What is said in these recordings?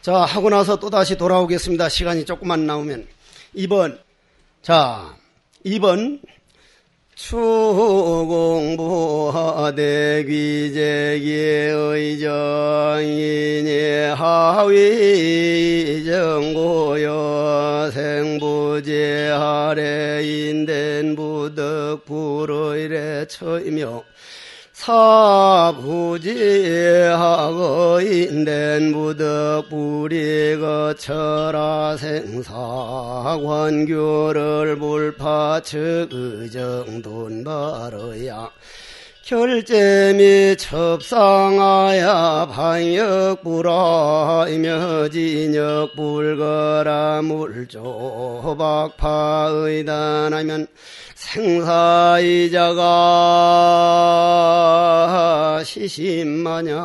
자, 하고 나서 또다시 돌아오겠습니다. 시간이 조금만 나오면. 2번. 자, 2번. 추공부하대 귀재기의 정인이 하위 정고여 생부제 아래 인된 부덕 불의래 처이며 사부지하고 인된 부덕 불이 거쳐라 생사관교를 불파측 의정돈 바르야 결제 및 첩상하야 반역불하이며 진역불거라 물조박파의단하면 생사이자가 시심마냐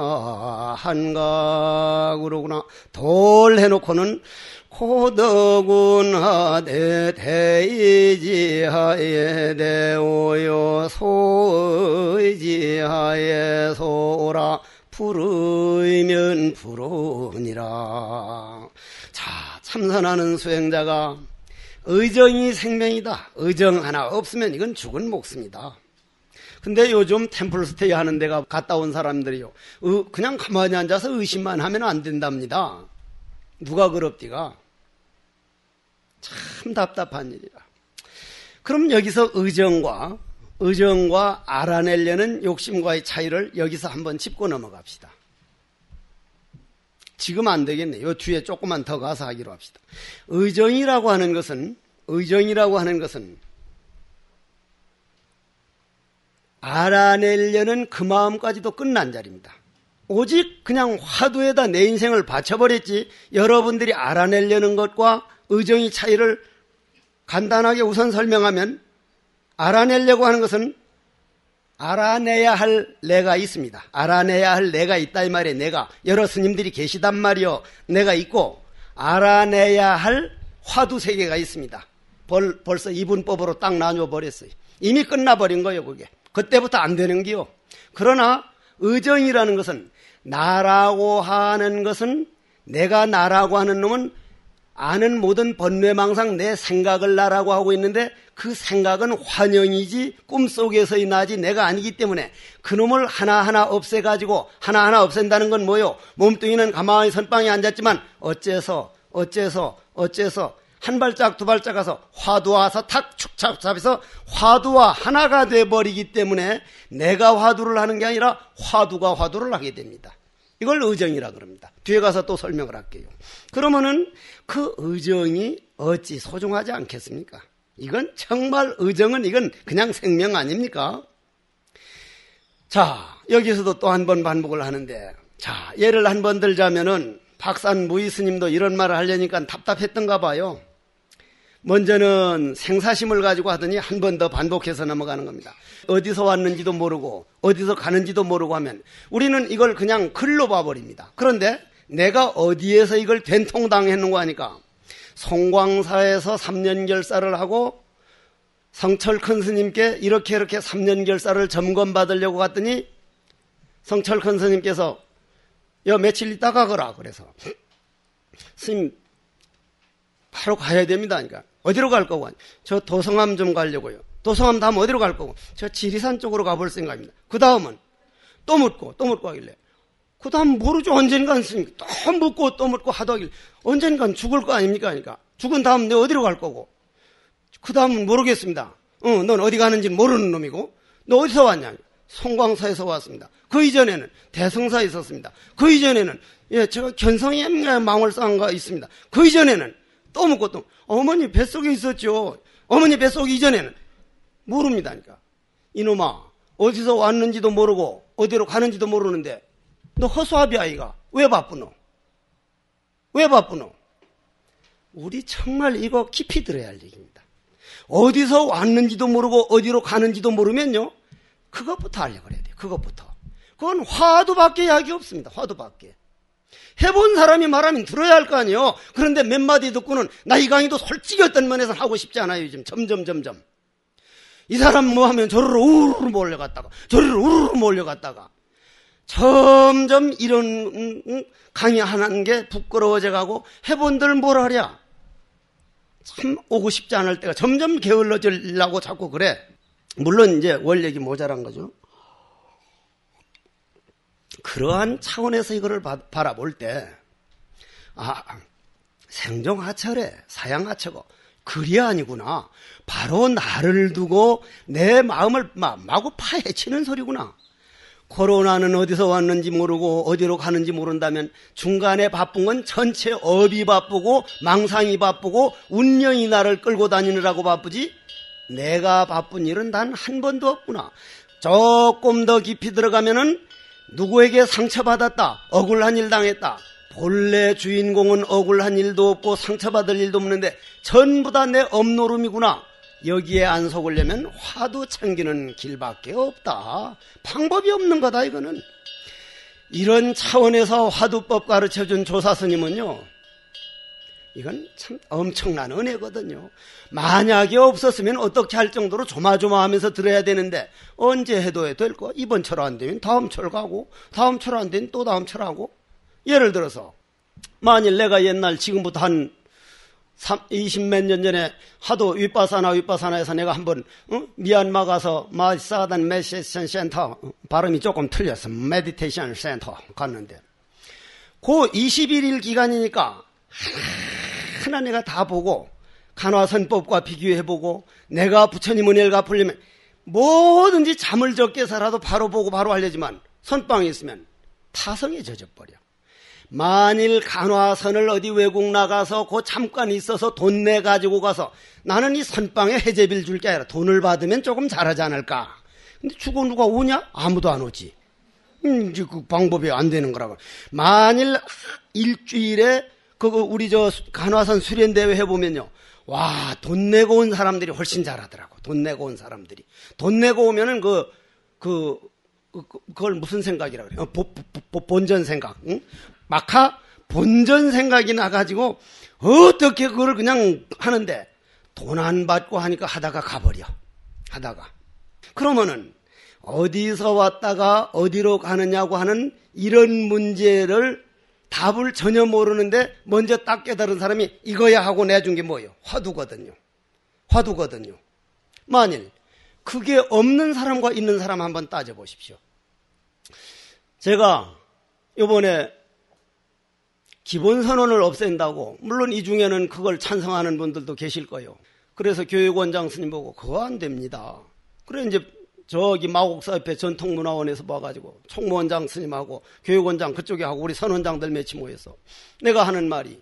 한각으로구나. 돌 해놓고는 고덕운하대 대의지하에 대오요 소의지하에 소라 불의면 불운이라. 자, 참선하는 수행자가 의정이 생명이다. 의정 하나 없으면 이건 죽은 목숨이다. 근데 요즘 템플스테이 하는 데가 갔다 온 사람들이요, 그냥 가만히 앉아서 의심만 하면 안 된답니다. 누가 그럽디가? 참 답답한 일이라. 그럼 여기서 의정과 알아내려는 욕심과의 차이를 여기서 한번 짚고 넘어갑시다. 지금 안 되겠네. 요 뒤에 조금만 더 가서 하기로 합시다. 의정이라고 하는 것은 알아내려는 그 마음까지도 끝난 자리입니다. 오직 그냥 화두에다 내 인생을 바쳐버렸지, 여러분들이 알아내려는 것과 의정의 차이를 간단하게 우선 설명하면, 알아내려고 하는 것은 알아내야 할 내가 있습니다. 알아내야 할 내가 있다 이 말이에요. 내가, 여러 스님들이 계시단 말이요. 내가 있고 알아내야 할 화두 세계가 있습니다. 벌써 이분법으로 딱 나눠버렸어요. 이미 끝나버린 거예요. 그게 그때부터 안 되는 게요. 그러나 의정이라는 것은, 나라고 하는 것은, 내가 나라고 하는 놈은 아는 모든 번뇌망상 내 생각을 나라고 하고 있는데, 그 생각은 환영이지 꿈속에서의 나지 내가 아니기 때문에 그놈을 하나하나 없애가지고, 하나하나 없앤다는 건 뭐요? 몸뚱이는 가만히 선방에 앉았지만 어째서 한 발짝 두 발짝 가서 화두와서 탁 축착 잡아서 화두와 하나가 돼버리기 때문에 내가 화두를 하는 게 아니라 화두가 화두를 하게 됩니다. 이걸 의정이라 그럽니다. 뒤에 가서 또 설명을 할게요. 그러면은 그 의정이 어찌 소중하지 않겠습니까? 이건 정말, 의정은 이건 그냥 생명 아닙니까? 자, 여기서도 또 한 번 반복을 하는데, 자, 예를 한 번 들자면은 박산 무의 스님도 이런 말을 하려니까 답답했던가 봐요. 먼저는 생사심을 가지고 하더니 한 번 더 반복해서 넘어가는 겁니다. 어디서 왔는지도 모르고 어디서 가는지도 모르고 하면 우리는 이걸 그냥 글로 봐버립니다. 그런데 내가 어디에서 이걸 된통당했는가 하니까, 송광사에서 3년 결사를 하고 성철 큰 스님께 이렇게 3년 결사를 점검받으려고 갔더니 성철 큰 스님께서 야, 며칠 있다가 가거라. 그래서 스님 바로 가야 됩니다. 그러니까 어디로 갈 거고? 저 도성암 좀 가려고요. 도성암 다음 어디로 갈 거고? 저 지리산 쪽으로 가볼 생각입니다. 그 다음은 또 묻고 하길래, 그 다음 모르죠. 언젠간 스님 또 묻고 또 묻고 하도 하길래 언젠간 죽을 거 아닙니까? 그러니까 죽은 다음 내가 어디로 갈 거고? 그 다음은 모르겠습니다. 넌 어디 가는지 모르는 놈이고, 너 어디서 왔냐? 송광사에서 왔습니다. 그 이전에는 대성사에 있었습니다. 그 이전에는 제가 견성인가 망월사인가 있습니다. 그 이전에는 또 묻고 또 어머니 뱃속에 있었죠. 어머니 뱃속 이전에는 모릅니다. 그러니까 이놈아, 어디서 왔는지도 모르고 어디로 가는지도 모르는데 너 허수아비 아이가 왜 바쁘노? 우리 정말 이거 깊이 들어야 할 얘기입니다. 어디서 왔는지도 모르고 어디로 가는지도 모르면요, 그것부터 하려고 그래야 돼요. 그건 화두밖에 이야기 없습니다. 화두밖에. 해본 사람이 말하면 들어야 할 거 아니에요. 그런데 몇 마디 듣고는 나 이 강의도 솔직히 어떤 면에서 하고 싶지 않아요. 요즘 점점 이 사람 뭐 하면 저리로 우르르 몰려갔다가 점점 이런 강의하는 게 부끄러워져 가고 해본들 뭘 하랴. 참 오고 싶지 않을 때가 점점 게을러지려고 자꾸 그래. 물론 이제 원력이 모자란 거죠. 그러한 차원에서 이거를 바라볼 때 생종하철에 사양하처고 그리 아니구나. 바로 나를 두고 내 마음을 마구 파헤치는 소리구나. 코로나는 어디서 왔는지 모르고 어디로 가는지 모른다면 중간에 바쁜 건 전체 업이 바쁘고 망상이 바쁘고 운명이 나를 끌고 다니느라고 바쁘지 내가 바쁜 일은 단 한 번도 없구나. 조금 더 깊이 들어가면은 누구에게 상처받았다, 억울한 일 당했다. 본래 주인공은 억울한 일도 없고 상처받을 일도 없는데 전부 다 내 업노름이구나. 여기에 안 속으려면 화두 챙기는 길밖에 없다. 방법이 없는 거다 이거는. 이런 차원에서 화두법 가르쳐준 조사스님은요, 이건 참 엄청난 은혜거든요. 만약에 없었으면 어떻게 할 정도로 조마조마하면서 들어야 되는데 언제 해도 될 거. 이번 철 안 되면 다음 철 가고 다음 철 안 되면 또 다음 철 하고. 예를 들어서 만일 내가 옛날 지금부터 한 20몇 년 전에 하도 윗바사나에서 내가 한번 미얀마 가서 마사단 메디테이션 센터, 발음이 조금 틀렸어. 메디테이션 센터 갔는데 그 21일 기간이니까 하나 내가 다 보고 간화선법과 비교해보고 내가 부처님 은혜를 갚으려면 뭐든지 잠을 적게 살아도 바로 보고 바로 알려지만 선방에 있으면 타성에 젖어버려. 만일 간화선을 어디 외국 나가서 그 잠깐 있어서 돈 내 가지고 가서 나는 이 선방에 해제비를 줄 게 아니라 돈을 받으면 조금 잘하지 않을까. 근데 주고 누가 오냐? 아무도 안 오지. 이제 그 방법이 안 되는 거라고. 만일 일주일에 우리 간화선 수련대회 해보면요. 와, 돈 내고 온 사람들이 훨씬 잘하더라고. 돈 내고 온 사람들이. 돈 내고 오면은 그걸 무슨 생각이라고 그래요? 본전 생각. 응? 마카 본전 생각이 나가지고 어떻게 그걸 그냥 하는데 돈 안 받고 하니까 하다가 가버려. 하다가. 그러면은 어디서 왔다가 어디로 가느냐고 하는 이런 문제를 답을 전혀 모르는데 먼저 딱 깨달은 사람이 이거야 하고 내준 게 뭐예요? 화두거든요. 화두거든요. 만일 그게 없는 사람과 있는 사람 한번 따져보십시오. 제가 이번에 기본선언을 없앤다고, 물론 이 중에는 그걸 찬성하는 분들도 계실 거예요. 그래서 교육원장 스님 보고 그거 안 됩니다. 그래 이제 저기 마곡사 옆에 전통문화원에서 와가지고 총무원장 스님하고 교육원장 그쪽에 하고 우리 선원장들 몇이 모여서 내가 하는 말이,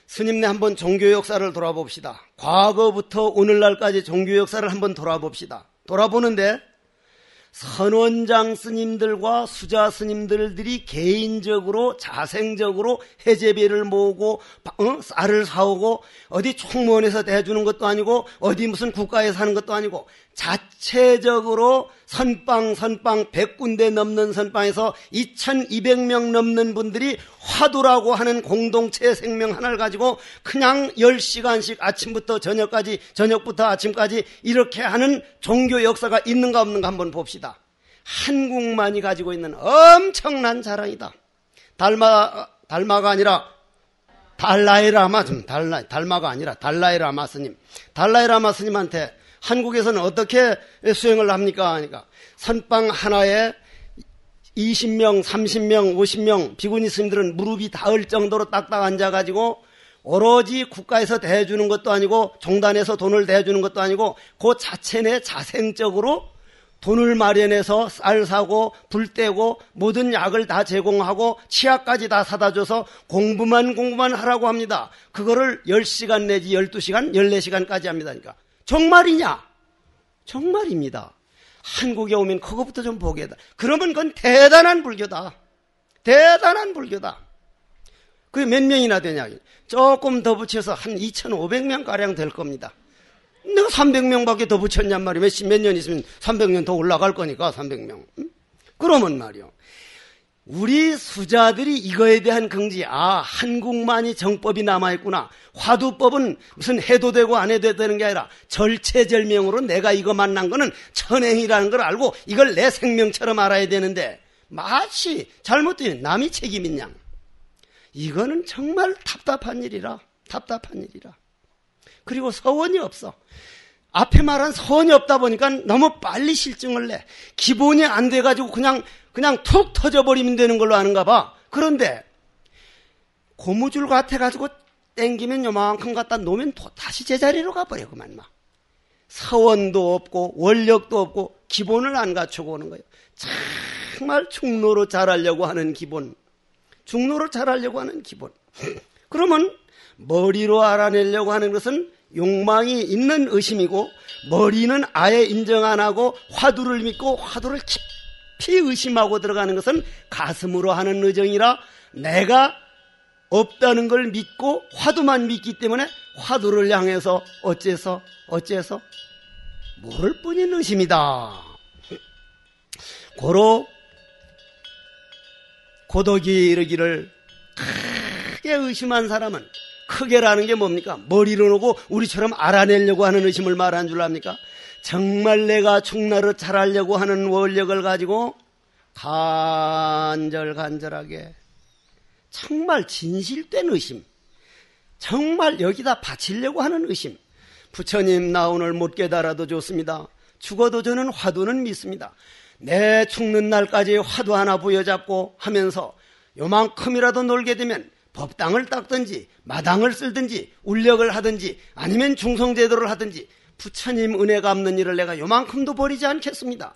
스님네 한번 종교 역사를 돌아봅시다. 과거부터 오늘날까지 종교 역사를 한번 돌아봅시다. 돌아보는데 선원장 스님들과 수자 스님들이 개인적으로 자생적으로 해제비를 모으고 쌀을 사오고 어디 총무원에서 대주는 것도 아니고 어디 무슨 국가에 사는 것도 아니고 자체적으로 선방 100군데 넘는 선방에서 2200명 넘는 분들이 화두라고 하는 공동체 생명 하나를 가지고 그냥 10시간씩 아침부터 저녁까지, 저녁부터 아침까지 이렇게 하는 종교 역사가 있는가 없는가 한번 봅시다. 한국만이 가지고 있는 엄청난 자랑이다. 달마가 아니라 달라이라마, 달마가 아니라 달라이라마 스님. 달라이라마 스님한테 한국에서는 어떻게 수행을 합니까? 하니까 선방 하나에 20명, 30명, 50명 비구니 스님들은 무릎이 닿을 정도로 딱딱 앉아가지고 오로지 국가에서 대주는 것도 아니고 종단에서 돈을 대주는 것도 아니고 그 자체 내 자생적으로 돈을 마련해서 쌀 사고 불 떼고 모든 약을 다 제공하고 치약까지 다 사다 줘서 공부만 하라고 합니다. 그거를 10시간 내지 12시간, 14시간까지 합니다. 그러니까 정말이냐? 정말입니다. 한국에 오면 그거부터 좀 보게 돼. 그러면 그건 대단한 불교다. 대단한 불교다. 그게 몇 명이나 되냐? 조금 더 붙여서 한 2,500명가량 될 겁니다. 내가 300명밖에 더 붙였냔 말이야. 몇 년 있으면 300년 더 올라갈 거니까 300명. 그러면 말이요. 우리 수자들이 이거에 대한 긍지, 한국만이 정법이 남아있구나. 화두법은 무슨 해도 되고 안 해도 되는 게 아니라 절체절명으로 내가 이거 만난 거는 천행이라는 걸 알고 이걸 내 생명처럼 알아야 되는데 마치 잘못되면 남이 책임인 양. 이거는 정말 답답한 일이라. 그리고 서원이 없어. 앞에 말한 서원이 없다 보니까 너무 빨리 실증을 내. 기본이 안 돼가지고 그냥 툭 터져버리면 되는 걸로 아는가 봐. 그런데 고무줄 같아가지고 땡기면 요만큼 갖다 놓으면 또 다시 제자리로 가버려. 그만 막. 서원도 없고 원력도 없고 기본을 안 갖추고 오는 거예요. 정말 중로로 잘하려고 하는 기본. 그러면 머리로 알아내려고 하는 것은 욕망이 있는 의심이고, 머리는 아예 인정 안 하고 화두를 믿고 화두를 깊이 의심하고 들어가는 것은 가슴으로 하는 의정이라, 내가 없다는 걸 믿고 화두만 믿기 때문에 화두를 향해서 어째서 모를 뿐인 의심이다. 고로 고독이 이르기를, 크게 의심한 사람은, 크게라는 게 뭡니까? 머리로 놓고 우리처럼 알아내려고 하는 의심을 말한 줄 압니까? 정말 내가 충나로 잘하려고 하는 원력을 가지고 간절하게 정말 진실된 의심, 정말 여기다 바치려고 하는 의심. 부처님, 나 오늘 못 깨달아도 좋습니다. 죽어도 저는 화두는 믿습니다. 내 죽는 날까지 화두 하나 부여잡고 하면서 요만큼이라도 놀게 되면 법당을 닦든지 마당을 쓸든지 울력을 하든지 아니면 중성제도를 하든지 부처님 은혜 갚는 일을 내가 요만큼도 버리지 않겠습니다.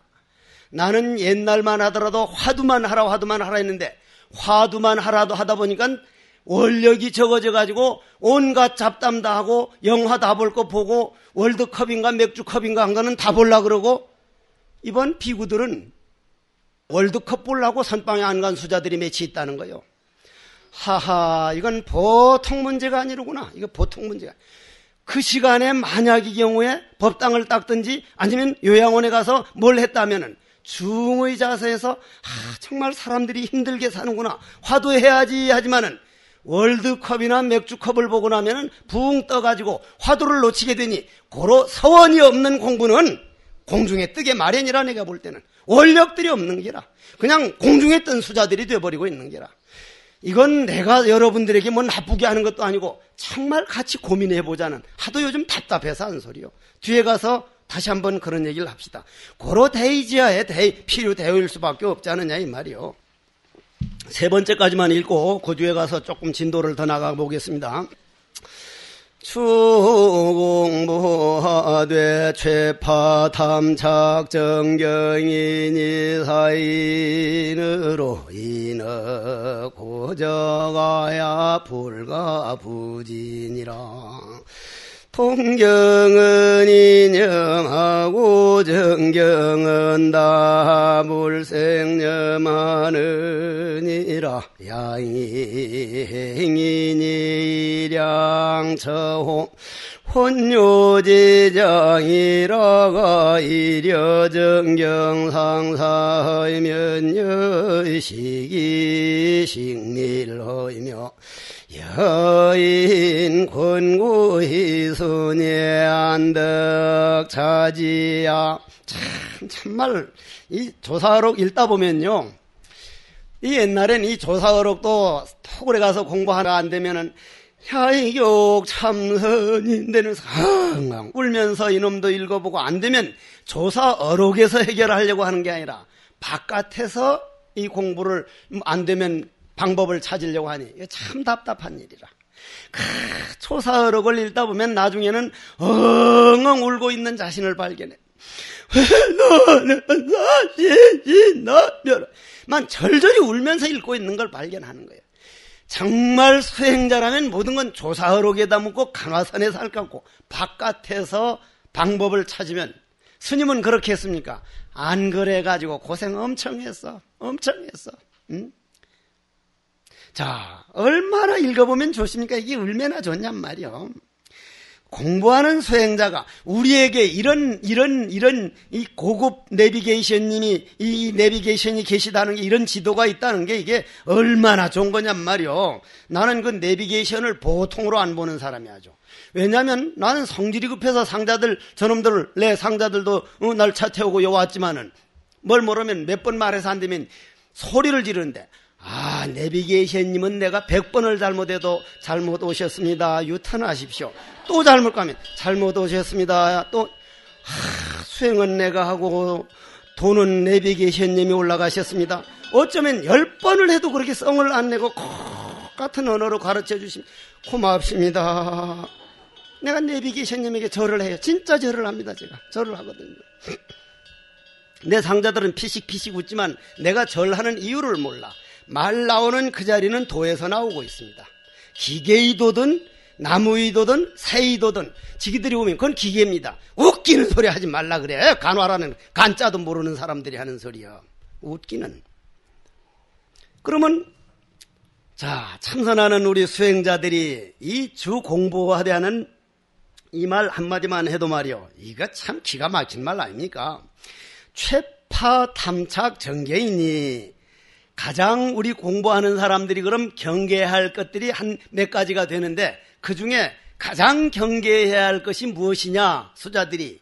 나는 옛날만 하더라도 화두만 하라 했는데, 화두만 하라도 하다 보니까 원력이 적어져 가지고 온갖 잡담 다 하고 영화 다 볼 거 보고 월드컵인가 맥주컵인가 한 거는 다 보려고 그러고, 이번 비구들은 월드컵 보려고 선방에 안 간 수자들이 몇이 있다는 거예요. 하하, 이건 보통 문제가 아니로구나. 이거 보통 문제가. 그 시간에 만약의 경우에 법당을 닦든지 아니면 요양원에 가서 뭘 했다면은 중의 자세에서 정말 사람들이 힘들게 사는구나, 화두해야지 하지만은 월드컵이나 맥주컵을 보고 나면은 붕 떠가지고 화두를 놓치게 되니, 고로 서원이 없는 공부는 공중에 뜨게 마련이라. 내가 볼 때는 원력들이 없는 게라. 그냥 공중에 뜬 수자들이 돼버리고 있는 게라. 이건 내가 여러분들에게 뭐 나쁘게 하는 것도 아니고 정말 같이 고민해보자는, 하도 요즘 답답해서 한 소리요. 뒤에 가서 다시 한번 그런 얘기를 합시다. 고로 대의지하에 필요 대의일 수밖에 없지 않느냐 이 말이요. 세 번째까지만 읽고 그 뒤에 가서 조금 진도를 더 나가 보겠습니다. 추공부하되 최파 탐착 정경인이 사인으로 인어 고저가야 불가부진이라. 통경은 인영하고 정경은 다불생념하느니라. 양이행인이 일양처호 혼요지장이라가 이려정경상사의 면여식이 식밀허이며 여인 권고희순의 안덕차지야. 참말 이 조사어록 읽다 보면요, 이 옛날엔 이 조사어록도 토굴에 가서 공부하나 안 되면은 야이욕 참선인데는 항상 울면서 이놈도 읽어보고, 안 되면 조사어록에서 해결하려고 하는 게 아니라 바깥에서 이 공부를 안 되면 방법을 찾으려고 하니 이게 참 답답한 일이라. 조사어록을 읽다 보면 나중에는 엉엉 울고 있는 자신을 발견해. 너는 사실이 나면만 절절히 울면서 읽고 있는 걸 발견하는 거예요. 정말 수행자라면 모든 건 조사어록에다 묻고 강화산에 살 깎고 바깥에서 방법을 찾으면, 스님은 그렇게 했습니까? 안 그래가지고 고생 엄청 했어. 응? 자, 얼마나 읽어보면 좋습니까? 이게 얼마나 좋냔 말이요. 공부하는 수행자가 우리에게 이런 이 고급 내비게이션님이, 이 내비게이션이 계시다는 게, 이런 지도가 있다는 게 이게 얼마나 좋은 거냔 말이요. 나는 그 내비게이션을 보통으로 안 보는 사람이 아주. 왜냐하면 나는 성질이 급해서 내 상자들도 날 차 태우고 요 왔지만은 뭘 모르면 몇 번 말해서 안 되면 소리를 지르는데 내비게이션님은 내가 100번을 잘못해도 잘못 오셨습니다. 유턴하십시오. 또 잘못 가면 잘못 오셨습니다. 또 수행은 내가 하고 돈은 내비게이션님이 올라가셨습니다. 어쩌면 10번을 해도 그렇게 성을 안 내고 같은 언어로 가르쳐 주시면 고맙습니다. 내가 내비게이션님에게 절을 해요. 진짜 절을 합니다. 제가 절을 하거든요. 내 상자들은 피식피식 웃지만 내가 절하는 이유를 몰라. 말 나오는 그 자리는 도에서 나오고 있습니다. 기계의도든 나무의도든 새의도든 지기들이 오면 그건 기계입니다. 웃기는 소리 하지 말라 그래. 간화라는 간자도 모르는 사람들이 하는 소리야. 웃기는. 그러면 참선하는 우리 수행자들이 이 주 공부하되 하는 이 말 한마디만 해도 말이요, 이거 참 기가 막힌 말 아닙니까? 최파 탐착 정계이니, 가장 우리 공부하는 사람들이 그럼 경계할 것들이 한 몇 가지가 되는데 그 중에 가장 경계해야 할 것이 무엇이냐? 수자들이,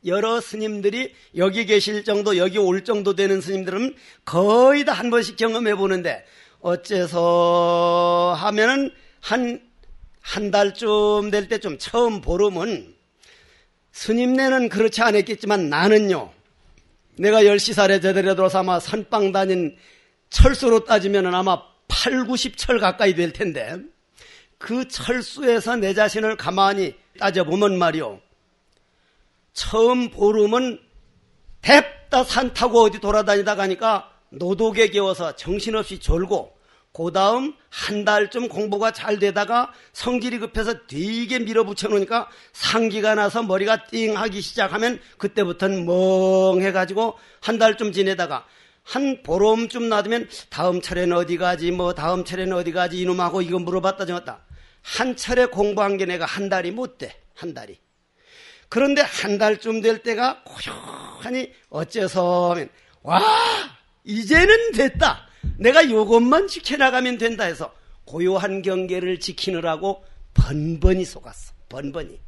여러 스님들이 여기 계실 정도, 여기 올 정도 되는 스님들은 거의 다 한 번씩 경험해 보는데, 어째서 하면은 한 달쯤 될 때쯤 처음 보름은, 스님네는 그렇지 않았겠지만 나는요, 내가 10시살에 제대로 들어서 아마 선방 다닌 철수로 따지면 아마 8, 90철 가까이 될 텐데, 그 철수에서 내 자신을 가만히 따져보면 말이요, 처음 보름은 뎁다 산 타고 어디 돌아다니다 가니까 노독에 겨워서 정신없이 졸고, 그 다음 한 달쯤 공부가 잘 되다가 성질이 급해서 되게 밀어붙여 놓으니까 상기가 나서 머리가 띵 하기 시작하면 그때부터는 멍해가지고 한 달쯤 지내다가 한 보름쯤 놔두면 다음 철에는 어디 가지, 다음 철에는 어디 가지, 이놈하고 이거 물어봤다 정했다. 한 철에 공부한 게 내가 한 달이 못 돼. 한 달이. 그런데 한 달쯤 될 때가 고요하니 어째서 하면, 와, 이제는 됐다. 내가 요것만 지켜나가면 된다 해서 고요한 경계를 지키느라고 번번이 속았어. 번번이.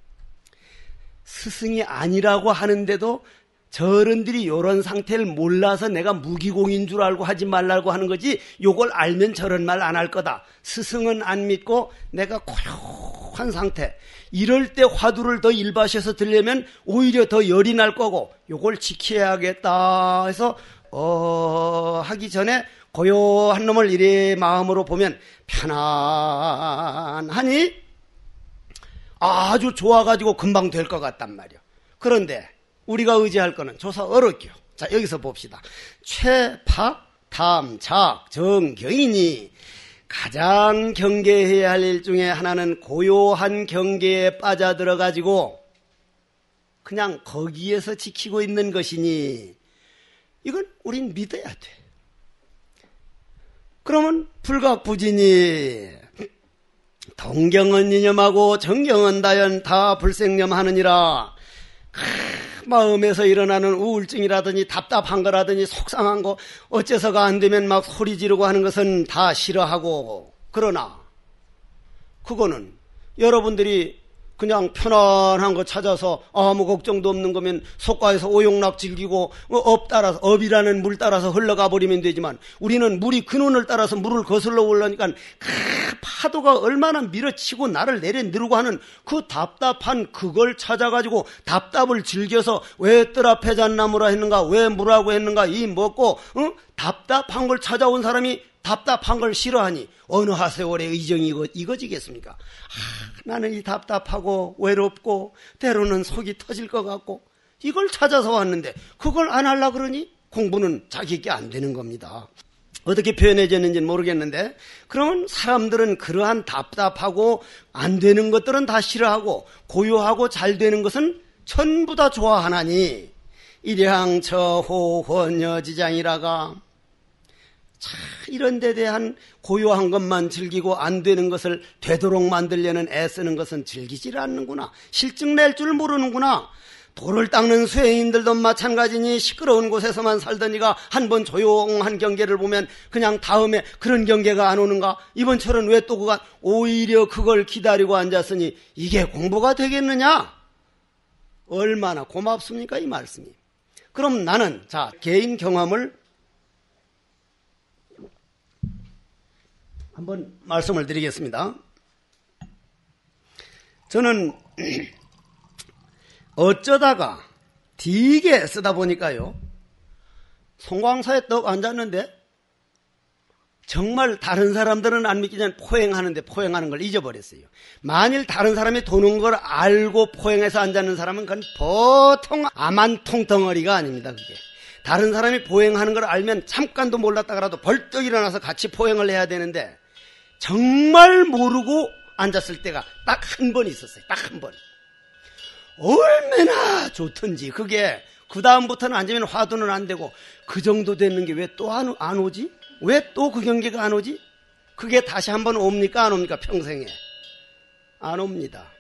스승이 아니라고 하는데도 저런들이 이런 상태를 몰라서 내가 무기공인 줄 알고 하지 말라고 하는 거지, 요걸 알면 저런 말 안 할 거다. 스승은 안 믿고 내가 고요한 상태, 이럴 때 화두를 더 일바셔서 들려면 오히려 더 열이 날 거고 요걸 지켜야겠다 해서 하기 전에 고요한 놈을 이래 마음으로 보면 편안하니 아주 좋아가지고 금방 될 것 같단 말이야. 그런데 우리가 의지할 거는 조사 어렵게요. 자, 여기서 봅시다. 최파 탐착 정경이니, 가장 경계해야 할 일 중에 하나는 고요한 경계에 빠져들어가지고 그냥 거기에서 지키고 있는 것이니, 이건 우린 믿어야 돼. 그러면 불각부진이 동경은 이념하고 정경은 다연 다 불생념하느니라. 마음에서 일어나는 우울증이라더니 답답한 거라더니 속상한 거 어째서가 안 되면 막 소리 지르고 하는 것은 다 싫어하고, 그러나 그거는 여러분들이 그냥 편안한 거 찾아서 아무 걱정도 없는 거면 속가에서 오용락 즐기고 업 따라서, 업이라는 물 따라서 흘러가 버리면 되지만, 우리는 물이 근원을 따라서 물을 거슬러 올라니까 그 파도가 얼마나 밀어치고 나를 내려누르고 하는 그 답답한 그걸 찾아가지고 답답을 즐겨서 왜 뜰 앞에 잣나무라 했는가, 왜 물하고 했는가, 이 먹고 답답한 걸 찾아온 사람이 답답한 걸 싫어하니 어느 하세월의 의정이 이거지겠습니까? 나는 이 답답하고 외롭고 때로는 속이 터질 것 같고 이걸 찾아서 왔는데 그걸 안 하려고 그러니 공부는 자기께 안 되는 겁니다. 어떻게 표현해졌는지는 모르겠는데, 그러면 사람들은 그러한 답답하고 안 되는 것들은 다 싫어하고 고요하고 잘 되는 것은 전부 다 좋아하나니, 일향처호헌여지장이라가, 이런 데 대한 고요한 것만 즐기고 안 되는 것을 되도록 만들려는 애쓰는 것은 즐기질 않는구나. 실증 낼 줄 모르는구나. 돌을 닦는 수행인들도 마찬가지니 시끄러운 곳에서만 살더니가 한 번 조용한 경계를 보면 그냥 다음에 그런 경계가 안 오는가? 이번 철은 왜 또 그가 오히려 그걸 기다리고 앉았으니 이게 공부가 되겠느냐? 얼마나 고맙습니까, 이 말씀이. 그럼 나는 개인 경험을 한번 말씀을 드리겠습니다. 저는 어쩌다가 되게 쓰다 보니까요, 송광사에 떡 앉았는데 정말 다른 사람들은 안 믿기 전에 포행하는데 포행하는 걸 잊어버렸어요. 만일 다른 사람이 도는 걸 알고 포행해서 앉았는 사람은 그건 보통 아만통 덩어리가 아닙니다. 그게 다른 사람이 포행하는 걸 알면 잠깐도 몰랐다가라도 벌떡 일어나서 같이 포행을 해야 되는데 정말 모르고 앉았을 때가 딱 한 번 있었어요. 딱 한 번. 얼마나 좋던지. 그게 그 다음부터는 앉으면 화두는 안 되고 그 정도 되는 게 왜 또 안 오지? 왜 또 그 경계가 안 오지? 그게 다시 한번 옵니까 안 옵니까? 평생에 안 옵니다.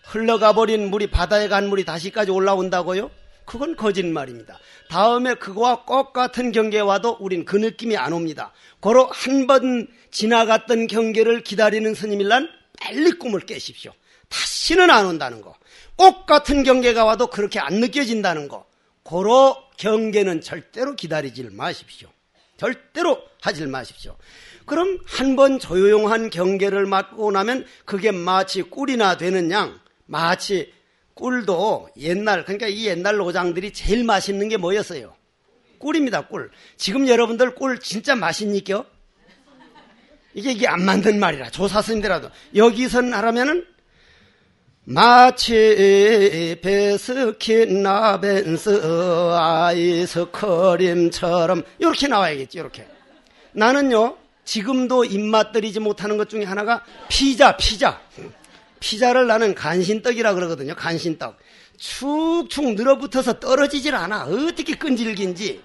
흘러가버린 물이, 바다에 간 물이 다시까지 올라온다고요? 그건 거짓말입니다. 다음에 그거와 똑같은 경계에 와도 우린 그 느낌이 안 옵니다. 고로 한 번 지나갔던 경계를 기다리는 스님일란 빨리 꿈을 깨십시오. 다시는 안 온다는 거. 똑같은 경계가 와도 그렇게 안 느껴진다는 거. 고로 경계는 절대로 기다리질 마십시오. 절대로 하질 마십시오. 그럼 한 번 조용한 경계를 맞고 나면 그게 마치 꿀이나 되는 양, 마치 꿀도 옛날, 그러니까 이 옛날 노장들이 제일 맛있는 게 뭐였어요? 꿀입니다, 꿀. 지금 여러분들 꿀 진짜 맛있니까? 이게 안 만든 말이라, 조사스님들라도. 여기선 하라면은, 마치 베스킨 라벤스 아이스크림처럼 이렇게 나와야겠죠. 이렇게. 나는요 지금도 입맛 들이지 못하는 것 중에 하나가 피자를 나는 간신떡이라 그러거든요. 간신떡. 축축 늘어붙어서 떨어지질 않아. 어떻게 끈질긴지.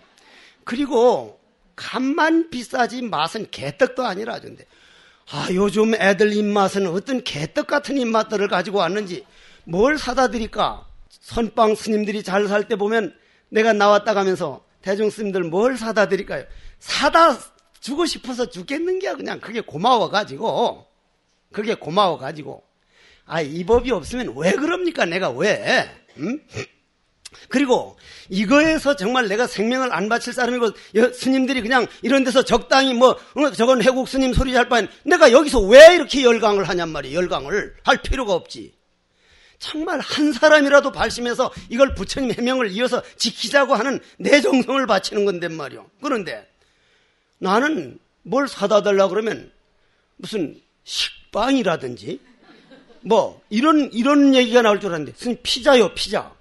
그리고 값만 비싸지 맛은 개떡도 아니라 근데 요즘 애들 입맛은 어떤 개떡 같은 입맛들을 가지고 왔는지 뭘 사다 드릴까? 선빵 스님들이 잘 살 때 보면 내가 나왔다 가면서 대중 스님들 뭘 사다 드릴까요? 사다 주고 싶어서 죽겠는 게 그냥 그게 고마워가지고 이 법이 없으면 왜 그럽니까? 내가 왜? 응? 그리고 이거에서 정말 내가 생명을 안 바칠 사람이고 스님들이 그냥 이런 데서 적당히 저건 해국 스님 소리 잘 바엔 내가 여기서 왜 이렇게 열강을 하냔 말이에요. 열강을 할 필요가 없지. 정말 한 사람이라도 발심해서 이걸 부처님 해명을 이어서 지키자고 하는 내 정성을 바치는 건데 말이요. 그런데 나는 뭘 사다 달라 그러면 무슨 식빵이라든지 이런 얘기가 나올 줄 알았는데 스님 피자요, 피자.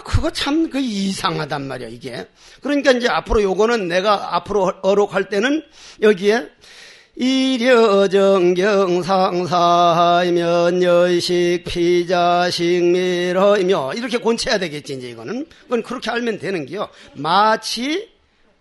그거 참 이상하단 말이야, 이게. 그러니까 이제 앞으로 요거는 내가 앞으로 어록할 때는 여기에 이려정경상사이면 여식 피자식미러이며 이렇게 곤채야 되겠지, 이제 이거는. 그건 그렇게 알면 되는 게요. 마치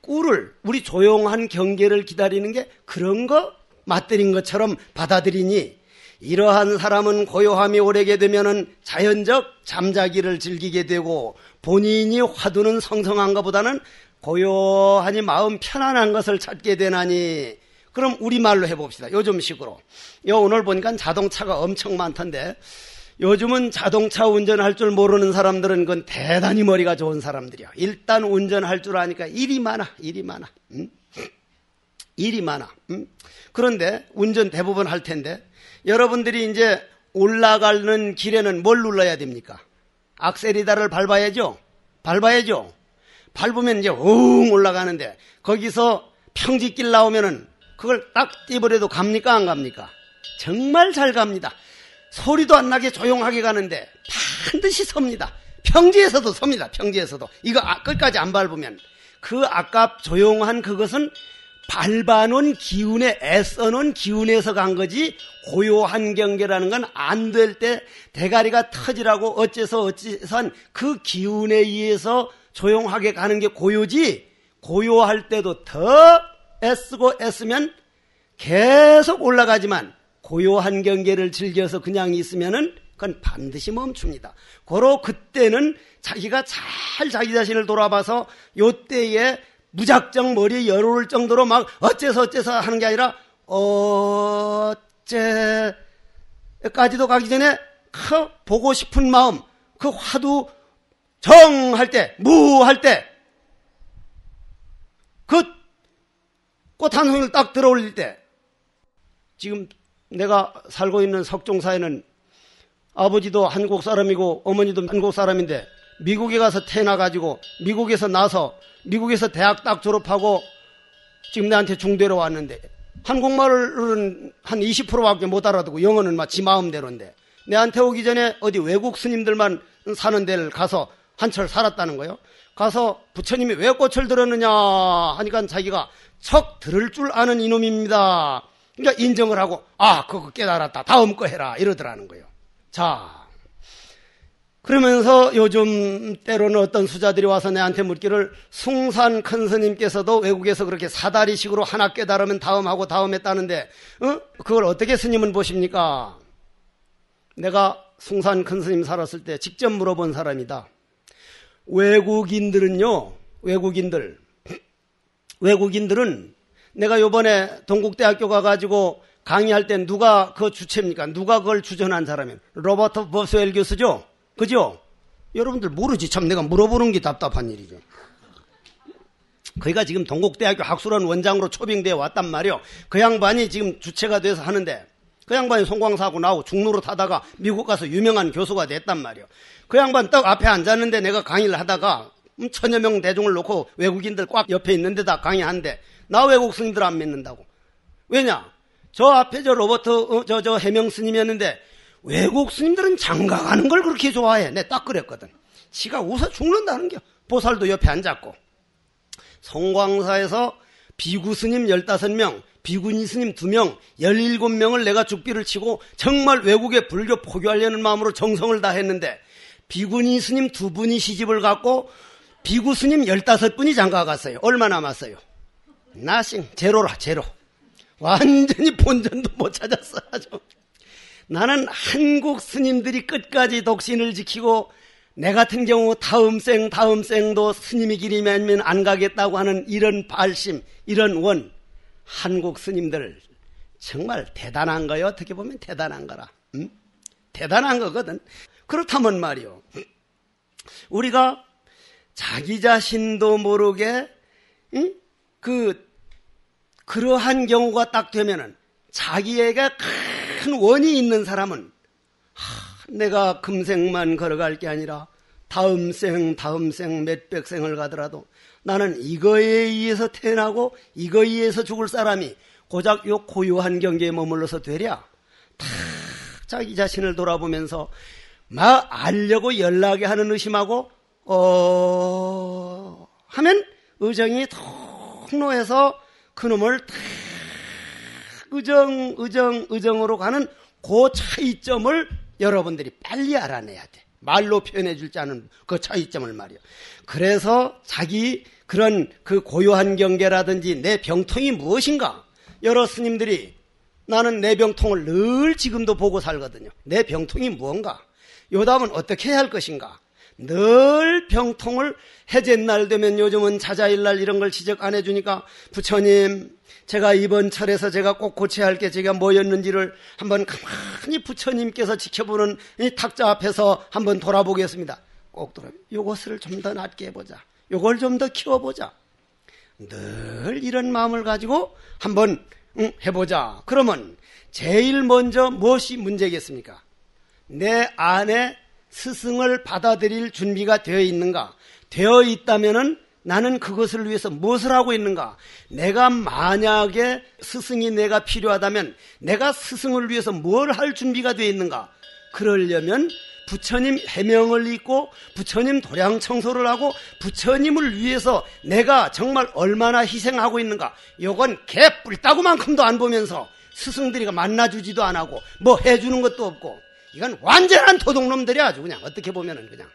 꿀을, 우리 조용한 경계를 기다리는 게 그런 거 맛들인 것처럼 받아들이니 이러한 사람은 고요함이 오래게 되면은 자연적 잠자기를 즐기게 되고 본인이 화두는 성성한 것보다는 고요하니 마음 편안한 것을 찾게 되나니. 그럼 우리말로 해봅시다. 요즘식으로. 오늘 보니까 자동차가 엄청 많던데 요즘은 자동차 운전할 줄 모르는 사람들은 그건 대단히 머리가 좋은 사람들이야. 일단 운전할 줄 아니까 일이 많아. 그런데 운전 대부분 할 텐데 여러분들이 이제 올라가는 길에는 뭘 눌러야 됩니까? 악셀이다를 밟아야죠. 밟으면 이제 웅 올라가는데 거기서 평지길 나오면은 그걸 딱 띄버려도 갑니까 안 갑니까? 정말 잘 갑니다. 소리도 안 나게 조용하게 가는데 반드시 섭니다. 평지에서도 섭니다. 이거 끝까지 안 밟으면 그 아까 조용한 그것은 밟아놓은 기운에 애써놓은 기운에서 간 거지 고요한 경계라는 건 안 될 때 대가리가 터지라고 어째서한 그 기운에 의해서 조용하게 가는 게 고요지. 고요할 때도 더 애쓰고 애쓰면 계속 올라가지만 고요한 경계를 즐겨서 그냥 있으면은 그건 반드시 멈춥니다. 고로 그때는 자기가 잘 자기 자신을 돌아봐서 요때에 무작정 머리에 열올 정도로 막 어째서 하는 게 아니라 어째까지도 가기 전에 보고 싶은 마음, 그 화두 정할 때, 무할 때, 그 꽃 한 송이를 딱 들어올릴 때 지금 내가 살고 있는 석종사에는 아버지도 한국 사람이고 어머니도 한국 사람인데 미국에 가서 태어나가지고 미국에서 나서 미국에서 대학 딱 졸업하고 지금 내한테 중대로 왔는데 한국말은 한 20%밖에 못 알아듣고 영어는 막 지 마음대로인데 내한테 오기 전에 어디 외국 스님들만 사는 데를 가서 한철 살았다는 거예요. 가서 부처님이 왜 꽃을 들었느냐 하니까 자기가 척 들을 줄 아는 이놈입니다. 그러니까 인정을 하고 그거 깨달았다. 다음 거 해라 이러더라는 거예요. 자, 그러면서 요즘 때로는 어떤 수자들이 와서 내한테 묻기를 숭산 큰 스님께서도 외국에서 그렇게 사다리식으로 하나 깨달으면 다음하고 다음 했다는데 그걸 어떻게 스님은 보십니까? 내가 숭산 큰 스님 살았을 때 직접 물어본 사람이다. 외국인들은요, 외국인들은 내가 요번에 동국대학교 가가지고 강의할 때 누가 그 주체입니까? 누가 그걸 주전한 사람이에요? 로버트 버스웰 교수죠? 그죠? 여러분들 모르지. 참 내가 물어보는 게 답답한 일이죠. 그이가 지금 동국대학교 학술원 원장으로 초빙되어 왔단 말이요. 그 양반이 지금 주체가 돼서 하는데 그 양반이 송광사하고 나하고 중로로 타다가 미국 가서 유명한 교수가 됐단 말이요. 그 양반 딱 앞에 앉았는데 내가 강의를 하다가 천여 명 대중을 놓고 외국인들 꽉 옆에 있는데다 강의하는데 나 외국 스님들 안 믿는다고. 왜냐? 저 앞에 저 로버트 저 해명 스님이었는데 외국 스님들은 장가가는 걸 그렇게 좋아해. 내 딱 그랬거든. 지가 웃어 죽는다는 게. 보살도 옆에 앉았고. 송광사에서 비구 스님 15명, 비구니 스님 2명, 17명을 내가 죽비를 치고 정말 외국에 불교 포교하려는 마음으로 정성을 다했는데 비구니 스님 2분이 시집을 갔고 비구 스님 15분이 장가 갔어요. 얼마 남았어요? 나싱, 제로라, 제로. 완전히 본전도 못 찾았어. 아주. 나는 한국 스님들이 끝까지 독신을 지키고 내 같은 경우 다음 생도 스님이 길이면 안 가겠다고 하는 이런 발심, 이런 원. 한국 스님들 정말 대단한 거예요. 어떻게 보면 대단한 거라. 응? 대단한 거거든. 그렇다면 말이요. 우리가 자기 자신도 모르게 그러한 경우가 딱 되면은 자기에게 큰 원이 있는 사람은 내가 금생만 걸어갈 게 아니라 다음 생 몇백 생을 가더라도 나는 이거에 의해서 태어나고 이거에 의해서 죽을 사람이 고작 요 고요한 경계에 머물러서 되랴. 탁 자기 자신을 돌아보면서 막 알려고 연락에 하는 의심하고 하면 의정이 통로해서 그놈을 탁 의정으로 가는 그 차이점을 여러분들이 빨리 알아내야 돼. 말로 표현해 줄지 않은 그 차이점을 말이요. 그래서 자기 그런 그 고요한 경계라든지 내 병통이 무엇인가? 여러 스님들이 나는 내 병통을 늘 지금도 보고 살거든요. 내 병통이 무언가? 요담은 어떻게 해야 할 것인가? 늘 병통을 해제날 되면 요즘은 자자일날 이런 걸 지적 안 해주니까 부처님 제가 이번 철에서 제가 꼭 고쳐야 할 게 제가 뭐였는지를 한번 가만히 부처님께서 지켜보는 이 탁자 앞에서 한번 돌아보겠습니다. 꼭 요것을 좀 더 낮게 해보자. 요걸 좀 더 키워보자. 늘 이런 마음을 가지고 한번 해보자. 그러면 제일 먼저 무엇이 문제겠습니까? 내 안에 스승을 받아들일 준비가 되어 있는가? 되어 있다면은 나는 그것을 위해서 무엇을 하고 있는가? 내가 만약에 스승이 내가 필요하다면 내가 스승을 위해서 뭘 할 준비가 되어 있는가? 그러려면 부처님 해명을 읽고 부처님 도량 청소를 하고 부처님을 위해서 내가 정말 얼마나 희생하고 있는가? 요건 개 뿔따구만큼도 안 보면서 스승들이가 만나주지도 안 하고 뭐 해주는 것도 없고 이건 완전한 도둑놈들이 아주 그냥 어떻게 보면은 그냥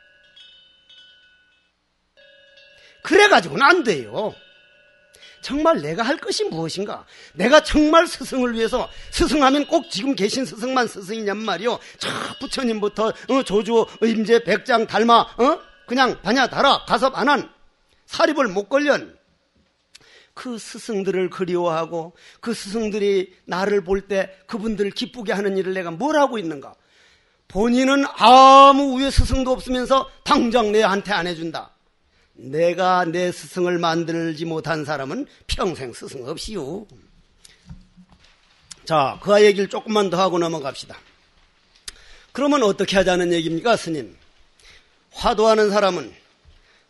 그래가지고는 안 돼요. 정말 내가 할 것이 무엇인가? 내가 정말 스승을 위해서 스승하면 꼭 지금 계신 스승만 스승이냔 말이요. 저 부처님부터 조주, 임재, 백장, 달마 그냥 반야, 다라, 가섭, 안한 사립을 못 걸련 그 스승들을 그리워하고 그 스승들이 나를 볼 때 그분들을 기쁘게 하는 일을 내가 뭘 하고 있는가? 본인은 아무 위에 스승도 없으면서 당장 내한테 안 해준다. 내가 내 스승을 만들지 못한 사람은 평생 스승 없이요. 자, 그 얘기를 조금만 더 하고 넘어갑시다. 그러면 어떻게 하자는 얘기입니까, 스님? 화두하는 사람은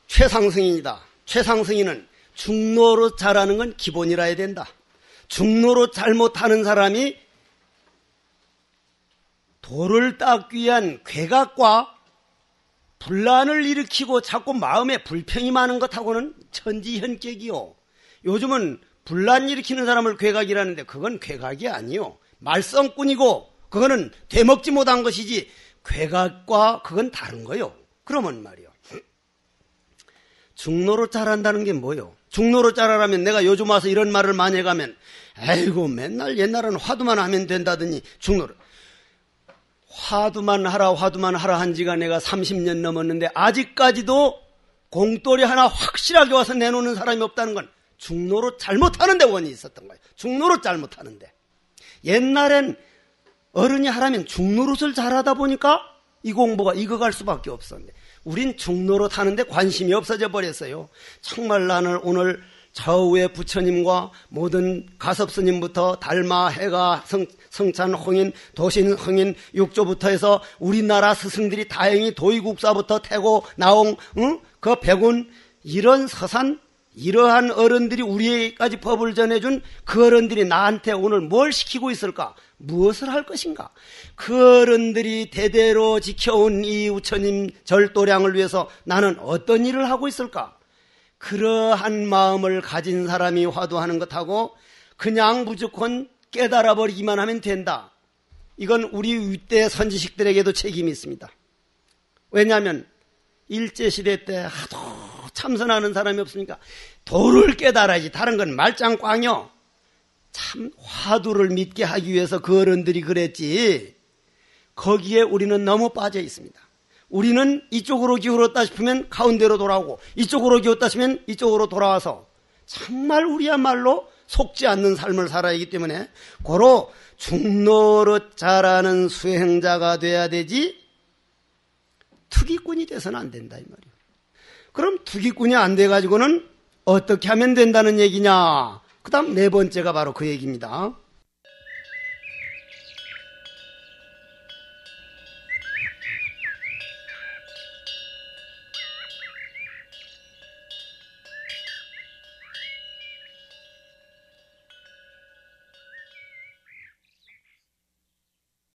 최상승인이다. 최상승인은 중노로 잘하는 건 기본이라 해야 된다. 중노로 잘못하는 사람이 도를 닦기 위한 괴각과 분란을 일으키고 자꾸 마음에 불평이 많은 것하고는 천지현격이요. 요즘은 분란 일으키는 사람을 괴각이라는데 그건 괴각이 아니요. 말썽꾼이고 그거는 되먹지 못한 것이지 괴각과 그건 다른 거요. 그러면 말이요. 중노로 잘한다는 게 뭐요? 중노로 잘하라면 내가 요즘 와서 이런 말을 많이 해가면 아이고 맨날 옛날에는 화두만 하면 된다더니 중노로 화두만 하라 한 지가 내가 30년 넘었는데 아직까지도 공돌이 하나 확실하게 와서 내놓는 사람이 없다는 건 중노로 잘못하는 데 원인이 있었던 거예요. 중노로 잘못하는데. 옛날엔 어른이 하라면 중노릇을 잘하다 보니까 이 공부가 익어갈 수밖에 없었는데 우린 중노릇 하는데 관심이 없어져 버렸어요. 정말 나는 오늘 좌우의 부처님과 모든 가섭스님부터 달마, 해가, 성찬, 홍인, 도신, 흥인, 육조부터 해서 우리나라 스승들이 다행히 도의국사부터 태고, 나옹, 그 백운 이런 서산 이러한 어른들이 우리에게까지 법을 전해준 그 어른들이 나한테 오늘 뭘 시키고 있을까? 무엇을 할 것인가? 그 어른들이 대대로 지켜온 이 우처님 절도량을 위해서 나는 어떤 일을 하고 있을까? 그러한 마음을 가진 사람이 화두하는 것하고 그냥 무조건 깨달아버리기만 하면 된다. 이건 우리 윗대 선지식들에게도 책임이 있습니다. 왜냐하면 일제시대 때 하도 참선하는 사람이 없으니까 도를 깨달아야지. 다른 건 말짱꽝이요. 참 화두를 믿게 하기 위해서 그 어른들이 그랬지. 거기에 우리는 너무 빠져 있습니다. 우리는 이쪽으로 기울었다 싶으면 가운데로 돌아오고 이쪽으로 기울었다 싶으면 이쪽으로 돌아와서 정말 우리야말로 속지 않는 삶을 살아야 하기 때문에 고로 중노릇 잘하는 수행자가 돼야 되지 투기꾼이 돼서는 안 된다 이 말이에요. 그럼 투기꾼이 안 돼가지고는 어떻게 하면 된다는 얘기냐? 그 다음 네 번째가 바로 그 얘기입니다.